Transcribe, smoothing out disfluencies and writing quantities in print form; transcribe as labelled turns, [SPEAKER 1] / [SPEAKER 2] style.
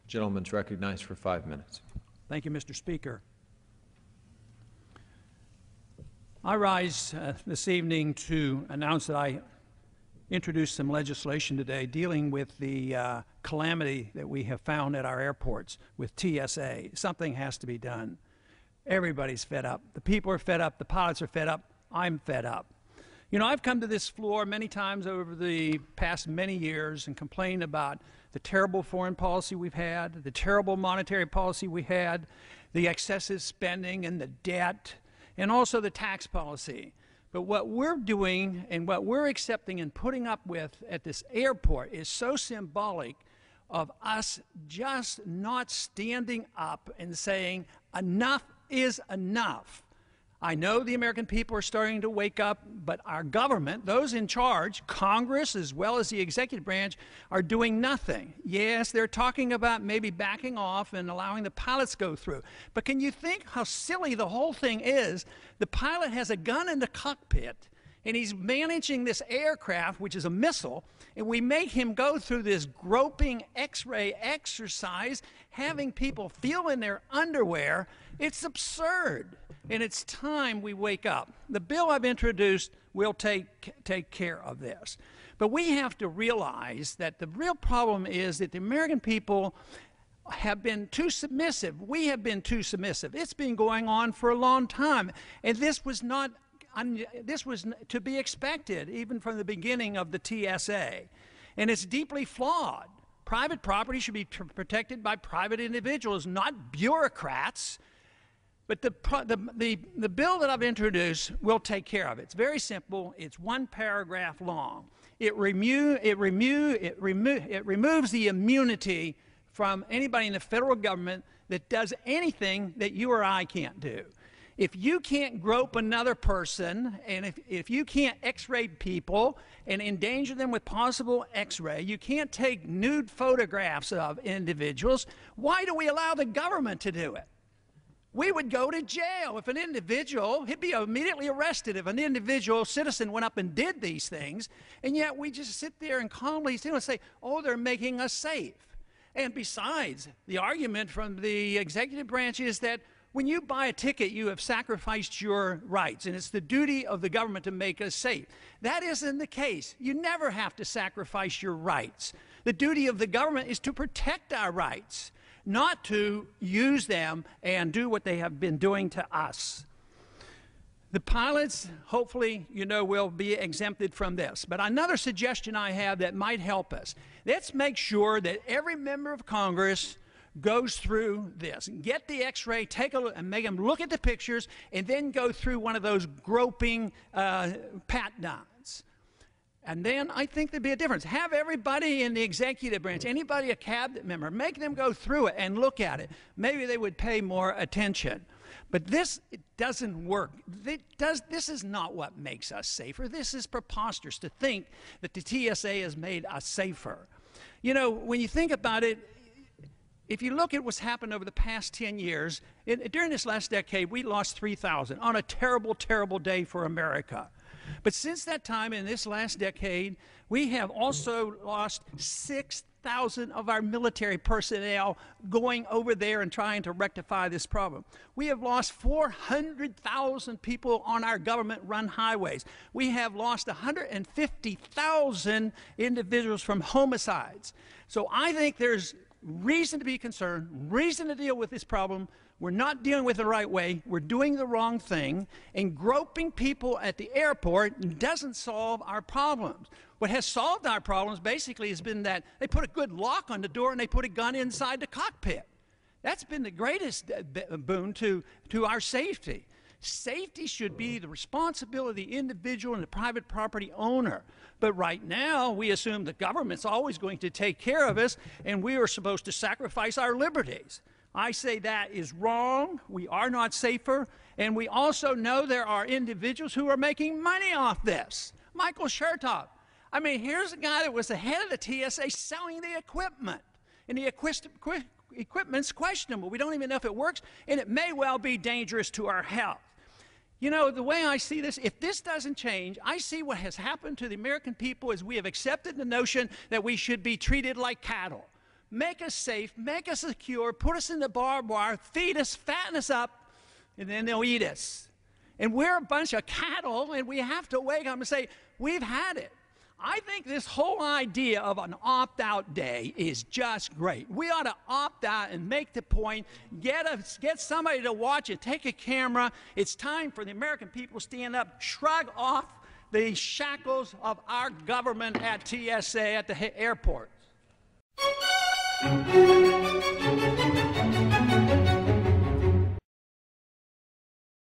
[SPEAKER 1] Gentleman's recognized for 5 minutes.
[SPEAKER 2] Thank you, Mr. Speaker. I rise this evening to announce that I introduced some legislation today dealing with the calamity that we have found at our airports with TSA. Something has to be done. Everybody's fed up. The people are fed up. The pilots are fed up. I'm fed up. You know, I've come to this floor many times over the past many years and complained about the terrible foreign policy we've had, the terrible monetary policy we had, the excessive spending and the debt, and also the tax policy. But what we're doing and what we're accepting and putting up with at this airport is so symbolic of us just not standing up and saying enough is enough. I know the American people are starting to wake up, but our government, those in charge, Congress as well as the executive branch, are doing nothing. Yes, they're talking about maybe backing off and allowing the pilots go through. But can you think how silly the whole thing is? The pilot has a gun in the cockpit, and he's managing this aircraft, which is a missile, and we make him go through this groping X-ray exercise, having people feel in their underwear. It's absurd, and it's time we wake up. The bill I've introduced will take care of this. But we have to realize that the real problem is that the American people have been too submissive. We have been too submissive. It's been going on for a long time, and this was to be expected even from the beginning of the TSA, and it's deeply flawed. Private property should be protected by private individuals, not bureaucrats. But the bill that I've introduced will take care of it. It's very simple. It's one paragraph long. It removes the immunity from anybody in the federal government that does anything that you or I can't do. If you can't grope another person, and if you can't x-ray people and endanger them with possible x-ray, you can't take nude photographs of individuals, why do we allow the government to do it? We would go to jail if an individual, he'd be immediately arrested if an individual citizen went up and did these things, and yet we just sit there and calmly say, oh, they're making us safe. And besides, the argument from the executive branch is that when you buy a ticket, you have sacrificed your rights, and it's the duty of the government to make us safe. That isn't the case. You never have to sacrifice your rights. The duty of the government is to protect our rights, not to use them and do what they have been doing to us. The pilots, hopefully, will be exempted from this. But another suggestion I have that might help us, let's make sure that every member of Congress goes through this. Get the x-ray, take a look, and make them look at the pictures, and then go through one of those groping pat-downs. And then I think there'd be a difference. Have everybody in the executive branch, anybody a cabinet member, make them go through it and look at it. Maybe they would pay more attention. But it doesn't work. This is not what makes us safer. This is preposterous to think that the TSA has made us safer. You know, when you think about it, if you look at what's happened over the past 10 years, during this last decade, we lost 3,000 on a terrible, terrible day for America. But since that time, in this last decade, we have also lost 6,000 of our military personnel going over there and trying to rectify this problem. We have lost 400,000 people on our government-run highways. We have lost 150,000 individuals from homicides. So I think there's reason to be concerned, reason to deal with this problem. We're not dealing with it the right way. We're doing the wrong thing. And groping people at the airport doesn't solve our problems. What has solved our problems basically has been that they put a good lock on the door and they put a gun inside the cockpit. That's been the greatest boon to our safety. Safety should be the responsibility of the individual and the private property owner. But right now, we assume the government's always going to take care of us, and we are supposed to sacrifice our liberties. I say that is wrong. We are not safer. And we also know there are individuals who are making money off this. Michael Chertoff. I mean, here's a guy that was the head of the TSA selling the equipment. And the equipment's questionable. We don't even know if it works, and it may well be dangerous to our health. You know, the way I see this, if this doesn't change, I see what has happened to the American people is we have accepted the notion that we should be treated like cattle. Make us safe, make us secure, put us in the barbed wire, feed us, fatten us up, and then they'll eat us. And we're a bunch of cattle, and we have to wake up and say, we've had it. I think this whole idea of an opt-out day is just great. We ought to opt out and make the point, get somebody to watch it, take a camera. It's time for the American people to stand up, shrug off the shackles of our government at TSA, at the airports.